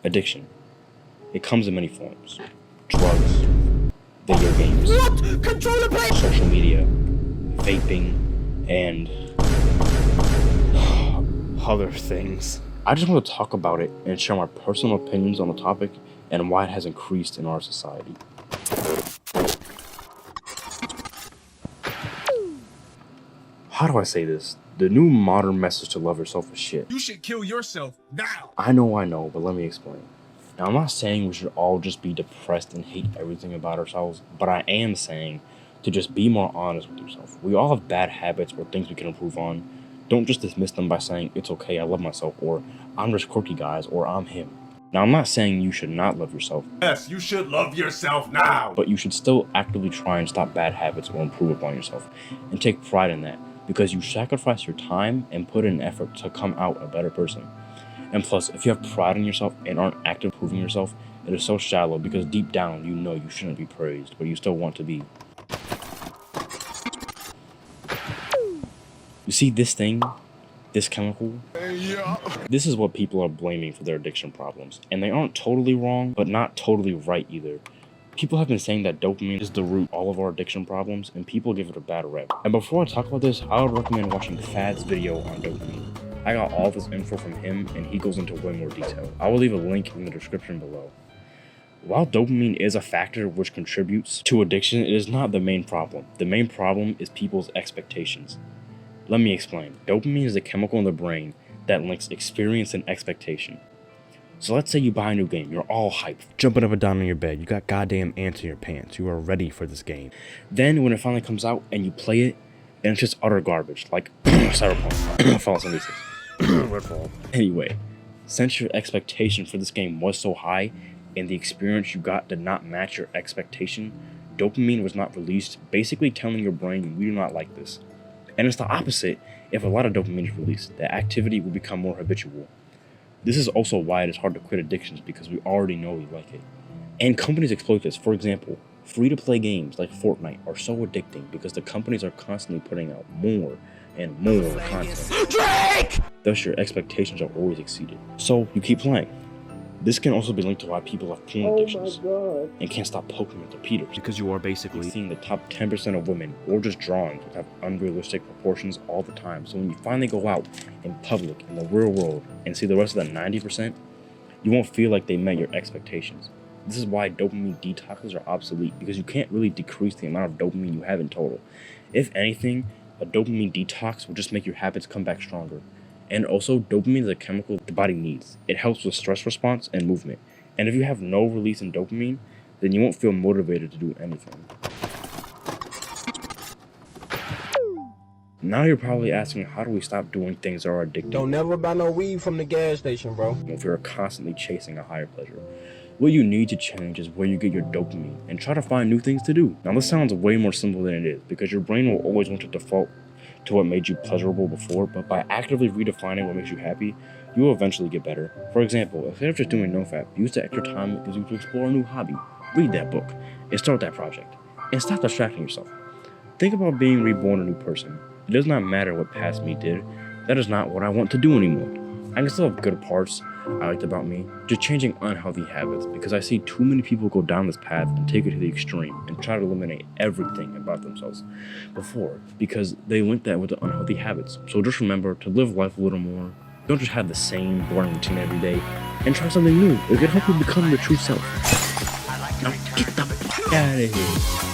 Addiction. It comes in many forms. Drugs, video games, social media, vaping, and other things. I just want to talk about it and share my personal opinions on the topic and why it has increased in our society. How do I say this? The new modern message to love yourself is shit. You should kill yourself now. I know, but let me explain. Now, I'm not saying we should all just be depressed and hate everything about ourselves, but I am saying to just be more honest with yourself. We all have bad habits or things we can improve on. Don't just dismiss them by saying, it's okay, I love myself, or I'm just quirky, guys, or I'm him. Now, I'm not saying you should not love yourself. Yes, you should love yourself now. But you should still actively try and stop bad habits or improve upon yourself, and take pride in that, because you sacrifice your time and put in effort to come out a better person. And plus, if you have pride in yourself and aren't actively improving yourself, it is so shallow because deep down you know you shouldn't be praised, but you still want to be. You see this thing? This chemical? This is what people are blaming for their addiction problems. And they aren't totally wrong, but not totally right either. People have been saying that dopamine is the root of all of our addiction problems, and people give it a bad rep. And before I talk about this, I would recommend watching Fad's video on dopamine. I got all this info from him, and he goes into way more detail. I will leave a link in the description below. While dopamine is a factor which contributes to addiction, it is not the main problem. The main problem is people's expectations. Let me explain. Dopamine is a chemical in the brain that links experience and expectation. So let's say you buy a new game, you're all hyped, jumping up and down on your bed, you got goddamn ants in your pants, you are ready for this game. Then when it finally comes out and you play it, and it's just utter garbage, like Cyberpunk, Fallout 76, Redfall. Anyway, since your expectation for this game was so high, and the experience you got did not match your expectation, dopamine was not released, basically telling your brain, we do not like this. And it's the opposite. If a lot of dopamine is released, the activity will become more habitual. This is also why it is hard to quit addictions, because we already know we like it. And companies exploit this. For example, free-to-play games like Fortnite are so addicting because the companies are constantly putting out more and more content. Drake! Thus your expectations are always exceeded. So you keep playing. This can also be linked to why people have porn addictions and can't stop poking at their peters, because you are basically seeing the top 10% of women or just drawings that have unrealistic proportions all the time. So when you finally go out in public in the real world and see the rest of the 90%, you won't feel like they met your expectations. This is why dopamine detoxes are obsolete, because you can't really decrease the amount of dopamine you have in total. If anything, a dopamine detox will just make your habits come back stronger. And also, dopamine is a chemical the body needs. It helps with stress response and movement. And if you have no release in dopamine, then you won't feel motivated to do anything. Now you're probably asking, how do we stop doing things that are addictive? Don't never buy no weed from the gas station, bro. If you're constantly chasing a higher pleasure. What you need to change is where you get your dopamine, and try to find new things to do. Now this sounds way more simple than it is, because your brain will always want to default to what made you pleasurable before, but by actively redefining what makes you happy, you will eventually get better. For example, instead of just doing NoFap, use the extra time it gives you to explore a new hobby. Read that book, and start that project, and stop distracting yourself. Think about being reborn a new person. It does not matter what past me did, that is not what I want to do anymore. I can still have good parts I liked about me, just changing unhealthy habits, because I see too many people go down this path and take it to the extreme and try to eliminate everything about themselves before, because they link that with the unhealthy habits. So just remember to live life a little more. Don't just have the same boring routine every day, and try something new. It can help you become your true self. Now get the f*** out of here.